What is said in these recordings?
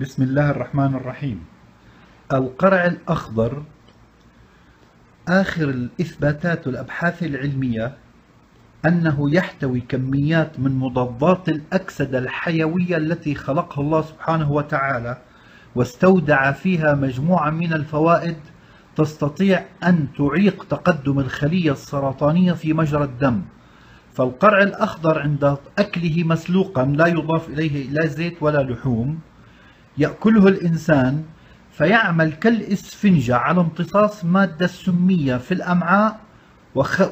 بسم الله الرحمن الرحيم. القرع الأخضر آخر الإثباتات والأبحاث العلمية أنه يحتوي كميات من مضادات الأكسدة الحيوية التي خلقها الله سبحانه وتعالى، واستودع فيها مجموعة من الفوائد تستطيع أن تعيق تقدم الخلية السرطانية في مجرى الدم. فالقرع الأخضر عند أكله مسلوقا لا يضاف إليه لا زيت ولا لحوم، يأكله الإنسان فيعمل كالإسفنجة على امتصاص مادة سمية في الأمعاء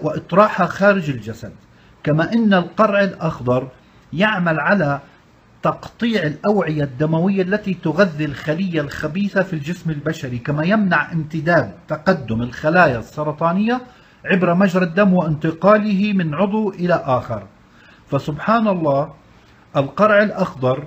وإطراحها خارج الجسد. كما أن القرع الأخضر يعمل على تقطيع الأوعية الدموية التي تغذي الخلية الخبيثة في الجسم البشري، كما يمنع امتداد تقدم الخلايا السرطانية عبر مجرى الدم وانتقاله من عضو إلى آخر. فسبحان الله، القرع الأخضر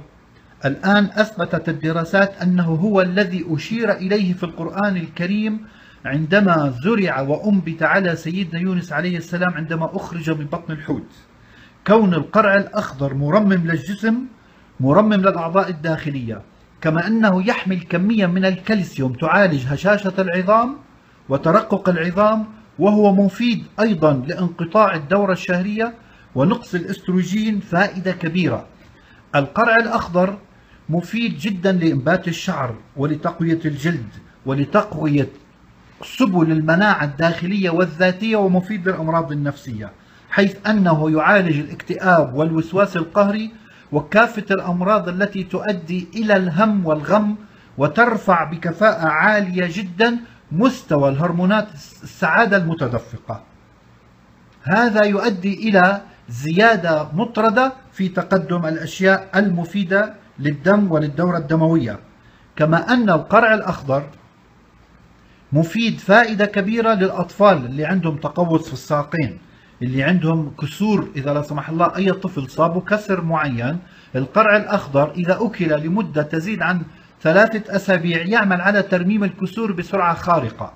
الآن أثبتت الدراسات أنه هو الذي أشير إليه في القرآن الكريم عندما زرع وأنبت على سيدنا يونس عليه السلام عندما أخرج من بطن الحوت. كون القرع الأخضر مرمم للجسم، مرمم للأعضاء الداخلية، كما أنه يحمل كمية من الكالسيوم تعالج هشاشة العظام وترقق العظام، وهو مفيد أيضا لانقطاع الدورة الشهرية ونقص الأستروجين، فائدة كبيرة. القرع الأخضر مفيد جدا لإنبات الشعر ولتقوية الجلد ولتقوية سبل المناعة الداخلية والذاتية، ومفيد للأمراض النفسية، حيث أنه يعالج الاكتئاب والوسواس القهري وكافة الأمراض التي تؤدي إلى الهم والغم، وترفع بكفاءة عالية جدا مستوى الهرمونات السعادة المتدفقة. هذا يؤدي إلى زيادة مطردة في تقدم الأشياء المفيدة للدم وللدورة الدموية. كما أن القرع الأخضر مفيد فائدة كبيرة للأطفال اللي عندهم تقوس في الساقين، اللي عندهم كسور، إذا لا سمح الله أي طفل صابه كسر معين، القرع الأخضر إذا أكل لمدة تزيد عن 3 أسابيع يعمل على ترميم الكسور بسرعة خارقة.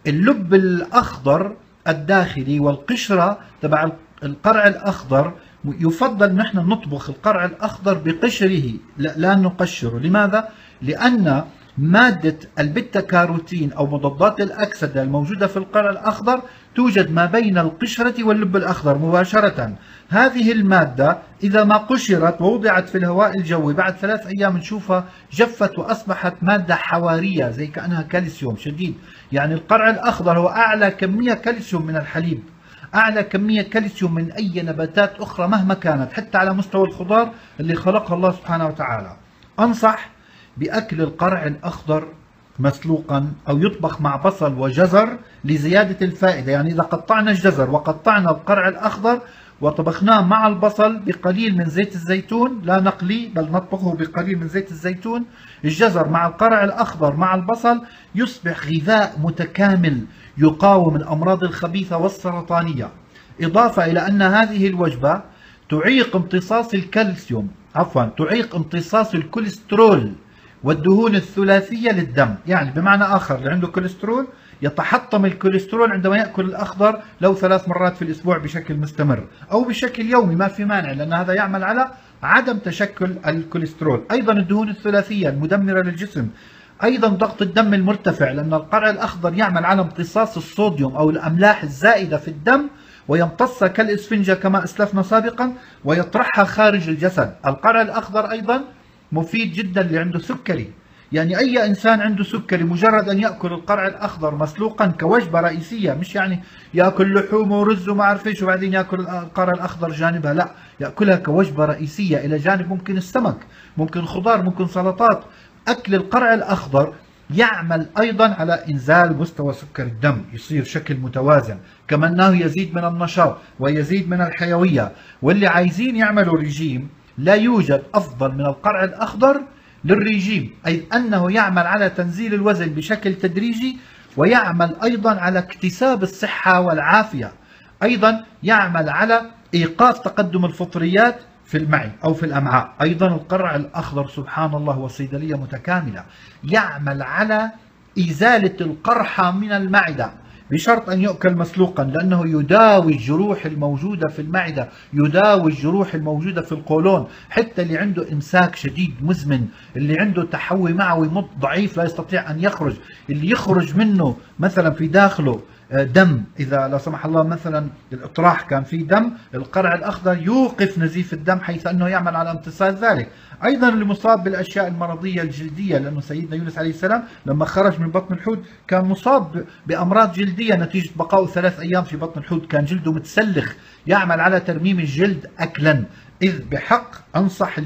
اللب الأخضر الداخلي والقشرة تبع القرع الأخضر يفضل نحن نطبخ القرع الأخضر بقشره، لا نقشره. لماذا؟ لأن مادة البيتا كاروتين أو مضادات الأكسدة الموجودة في القرع الأخضر توجد ما بين القشرة واللب الأخضر مباشرة. هذه المادة إذا ما قشرت ووضعت في الهواء الجوي بعد 3 أيام نشوفها جفت وأصبحت مادة حوارية زي كأنها كالسيوم شديد. يعني القرع الأخضر هو أعلى كمية كالسيوم من الحليب، أعلى كمية كالسيوم من أي نباتات أخرى مهما كانت، حتى على مستوى الخضار اللي خلقها الله سبحانه وتعالى. أنصح بأكل القرع الأخضر مسلوقا أو يطبخ مع بصل وجزر لزيادة الفائدة. يعني إذا قطعنا الجزر وقطعنا القرع الأخضر وطبخناه مع البصل بقليل من زيت الزيتون، لا نقلي بل نطبخه بقليل من زيت الزيتون، الجزر مع القرع الأخضر مع البصل، يصبح غذاء متكامل يقاوم الأمراض الخبيثة والسرطانية. إضافة إلى أن هذه الوجبة تعيق امتصاص الكالسيوم، تعيق امتصاص الكوليسترول والدهون الثلاثية للدم. يعني بمعنى آخر، اللي عنده كوليسترول يتحطم الكوليسترول عندما يأكل الأخضر لو 3 مرات في الأسبوع بشكل مستمر أو بشكل يومي، ما في مانع، لأن هذا يعمل على عدم تشكل الكوليسترول. أيضا الدهون الثلاثية المدمرة للجسم، أيضا ضغط الدم المرتفع، لأن القرع الأخضر يعمل على امتصاص الصوديوم أو الأملاح الزائدة في الدم ويمتصها كالإسفنجة كما أسلفنا سابقا ويطرحها خارج الجسد. القرع الأخضر أيضا مفيد جدا اللي عنده سكري. يعني أي إنسان عنده سكري مجرد أن يأكل القرع الأخضر مسلوقا كوجبة رئيسية، مش يعني يأكل لحوم ورز وما أعرف إيش وبعدين يأكل القرع الأخضر جانبها، لا، يأكلها كوجبة رئيسية إلى جانب ممكن السمك، ممكن خضار، ممكن سلطات. أكل القرع الأخضر يعمل أيضا على إنزال مستوى سكر الدم، يصير شكل متوازن، كما أنه يزيد من النشاط ويزيد من الحيوية. واللي عايزين يعملوا ريجيم لا يوجد أفضل من القرع الأخضر للريجيم، أي أنه يعمل على تنزيل الوزن بشكل تدريجي، ويعمل أيضا على اكتساب الصحة والعافية. أيضا يعمل على إيقاف تقدم الفطريات في المعي أو في الأمعاء. أيضا القرع الأخضر سبحان الله هو صيدلية متكاملة، يعمل على إزالة القرحة من المعدة. بشرط أن يؤكل مسلوقا، لأنه يداوي الجروح الموجودة في المعدة، يداوي الجروح الموجودة في القولون. حتى اللي عنده إمساك شديد مزمن، اللي عنده تحوي معوي ضعيف لا يستطيع أن يخرج، اللي يخرج منه مثلا في داخله دم، إذا لا سمح الله مثلا الإطراح كان فيه دم، القرع الأخضر يوقف نزيف الدم حيث أنه يعمل على امتصاص ذلك. أيضا اللي مصاب بالأشياء المرضية الجلدية، لأنه سيدنا يونس عليه السلام لما خرج من بطن الحوت كان مصاب بأمراض جلدية نتيجة بقائه 3 أيام في بطن الحوت، كان جلده متسلخ، يعمل على ترميم الجلد أكلا. إذ بحق أنصح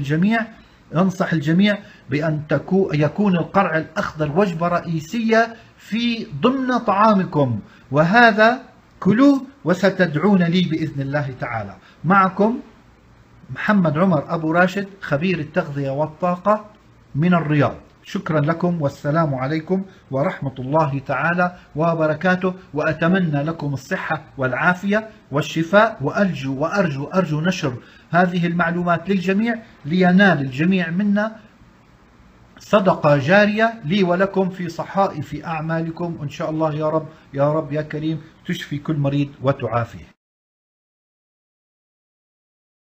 الجميع بأن يكون القرع الأخضر وجبة رئيسية في ضمن طعامكم، وهذا كلوه وستدعون لي بإذن الله تعالى. معكم محمد عمر أبو راشد، خبير التغذية والطاقة من الرياض. شكرا لكم، والسلام عليكم ورحمة الله تعالى وبركاته، وأتمنى لكم الصحة والعافية والشفاء، وأرجو نشر هذه المعلومات للجميع لينال الجميع منا صدقة جارية لي ولكم في صحائف أعمالكم إن شاء الله، يا رب يا رب يا كريم، تشفي كل مريض وتعافيه.